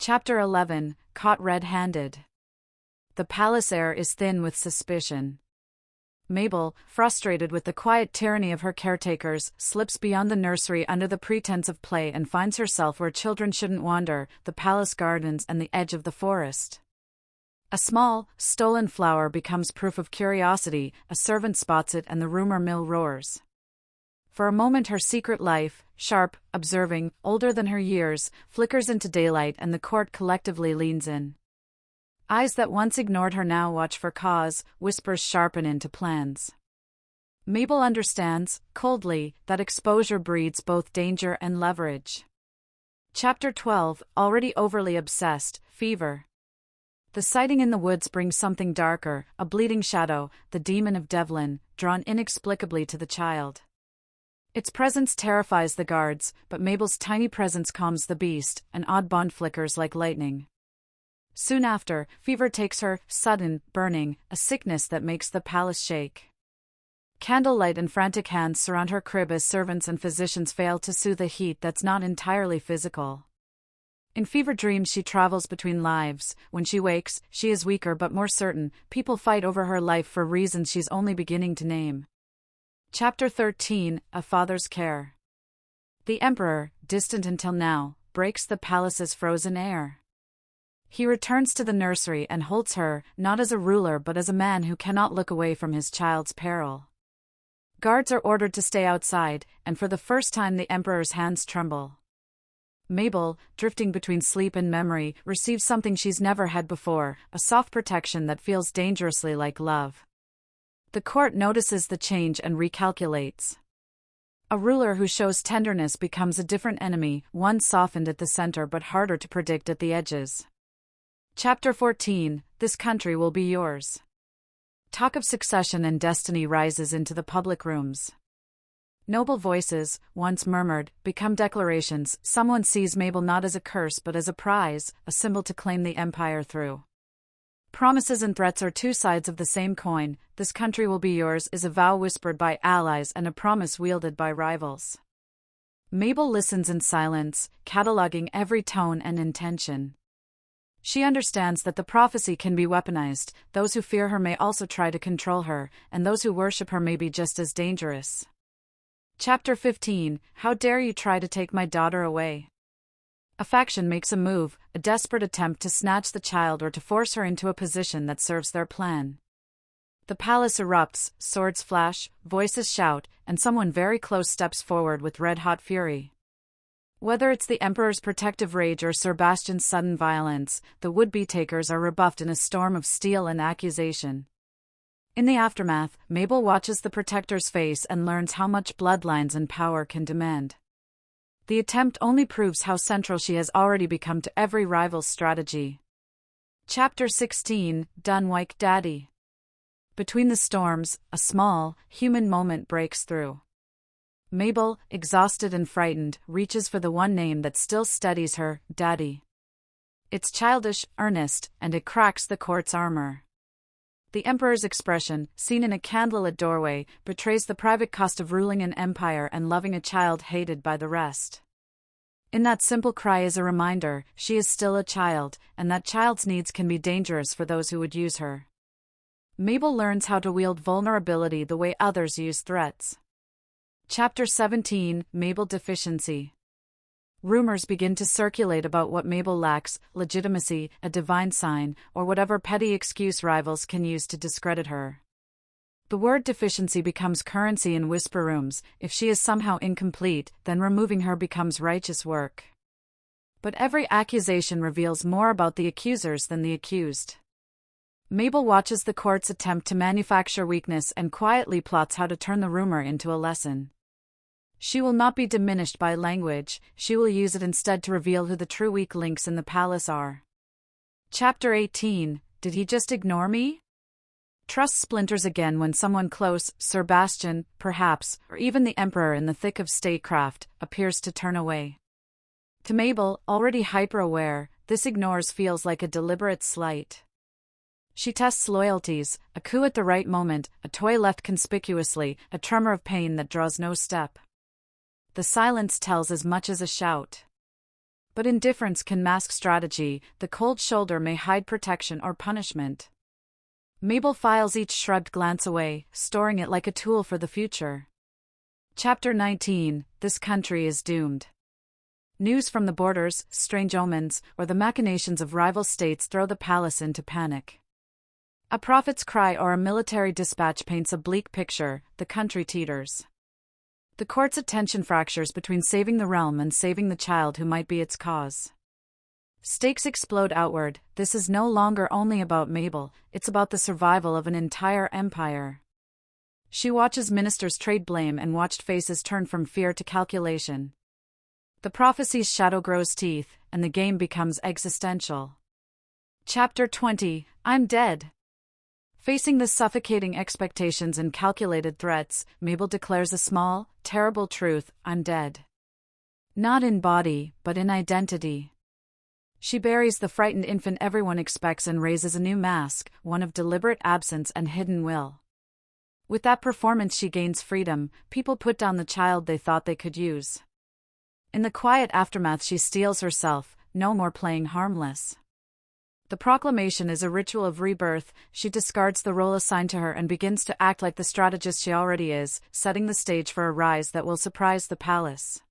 Chapter 11, Caught Red-Handed. The palace air is thin with suspicion. Mabel, frustrated with the quiet tyranny of her caretakers, slips beyond the nursery under the pretense of play and finds herself where children shouldn't wander, the palace gardens and the edge of the forest. A small, stolen flower becomes proof of curiosity, a servant spots it and the rumor mill roars. For a moment her secret life, sharp, observing, older than her years, flickers into daylight and the court collectively leans in. Eyes that once ignored her now watch for cause, whispers sharpen into plans. Mabel understands, coldly, that exposure breeds both danger and leverage. Chapter 12, already overly obsessed, fever. The sighting in the woods brings something darker, a bleeding shadow, the demon of Devlin, drawn inexplicably to the child. Its presence terrifies the guards, but Mabel's tiny presence calms the beast, an odd bond flickers like lightning. Soon after, fever takes her, sudden, burning, a sickness that makes the palace shake. Candlelight and frantic hands surround her crib as servants and physicians fail to soothe a heat that's not entirely physical. In fever dreams she travels between lives. When she wakes, she is weaker but more certain. People fight over her life for reasons she's only beginning to name. Chapter 13, A Father's Care. The Emperor, distant until now, breaks the palace's frozen air. He returns to the nursery and holds her, not as a ruler but as a man who cannot look away from his child's peril. Guards are ordered to stay outside, and for the first time the Emperor's hands tremble. Mabel, drifting between sleep and memory, receives something she's never had before, a soft protection that feels dangerously like love. The court notices the change and recalculates. A ruler who shows tenderness becomes a different enemy, one softened at the center but harder to predict at the edges. Chapter 14, This Country Will Be Yours. Talk of succession and destiny rises into the public rooms. Noble voices, once murmured, become declarations. Someone sees Mabel not as a curse but as a prize, a symbol to claim the empire through. Promises and threats are two sides of the same coin. This country will be yours is a vow whispered by allies and a promise wielded by rivals. Mabel listens in silence, cataloging every tone and intention. She understands that the prophecy can be weaponized. Those who fear her may also try to control her, and those who worship her may be just as dangerous. Chapter 15, How dare you try to take my daughter away? A faction makes a move, a desperate attempt to snatch the child or to force her into a position that serves their plan. The palace erupts, swords flash, voices shout, and someone very close steps forward with red-hot fury. Whether it's the Emperor's protective rage or Sir Bastian's sudden violence, the would-be takers are rebuffed in a storm of steel and accusation. In the aftermath, Mabel watches the Protector's face and learns how much bloodlines and power can demand. The attempt only proves how central she has already become to every rival's strategy. Chapter 16, Dunwike Daddy. Between the storms, a small, human moment breaks through. Mabel, exhausted and frightened, reaches for the one name that still steadies her, Daddy. It's childish, earnest, and it cracks the court's armor. The Emperor's expression, seen in a candlelit doorway, betrays the private cost of ruling an empire and loving a child hated by the rest. In that simple cry is a reminder, she is still a child, and that child's needs can be dangerous for those who would use her. Mabel learns how to wield vulnerability the way others use threats. Chapter 17, Mabel Deficiency. Rumors begin to circulate about what Mabel lacks, legitimacy, a divine sign, or whatever petty excuse rivals can use to discredit her. The word deficiency becomes currency in whisper rooms. If she is somehow incomplete, then removing her becomes righteous work. But every accusation reveals more about the accusers than the accused. Mabel watches the court's attempt to manufacture weakness and quietly plots how to turn the rumor into a lesson. She will not be diminished by language, she will use it instead to reveal who the true weak links in the palace are. Chapter 18, Did he just ignore me? Trust splinters again when someone close, Sir Bastian, perhaps, or even the Emperor in the thick of statecraft, appears to turn away. To Mabel, already hyper-aware, this ignores feels like a deliberate slight. She tests loyalties, a coup at the right moment, a toy left conspicuously, a tremor of pain that draws no step. The silence tells as much as a shout. But indifference can mask strategy, the cold shoulder may hide protection or punishment. Mabel files each shrugged glance away, storing it like a tool for the future. Chapter 19, This Country is Doomed. News from the borders, strange omens, or the machinations of rival states throw the palace into panic. A prophet's cry or a military dispatch paints a bleak picture, the country teeters. The court's attention fractures between saving the realm and saving the child who might be its cause. Stakes explode outward. This is no longer only about Mabel, it's about the survival of an entire empire. She watches ministers trade blame and watched faces turn from fear to calculation. The prophecy's shadow grows teeth, and the game becomes existential. Chapter 20, I'm Dead. Facing the suffocating expectations and calculated threats, Mabel declares a small, terrible truth: I'm dead. Not in body, but in identity. She buries the frightened infant everyone expects and raises a new mask, one of deliberate absence and hidden will. With that performance she gains freedom. People put down the child they thought they could use. In the quiet aftermath she steels herself, no more playing harmless. The proclamation is a ritual of rebirth. She discards the role assigned to her and begins to act like the strategist she already is, setting the stage for a rise that will surprise the palace.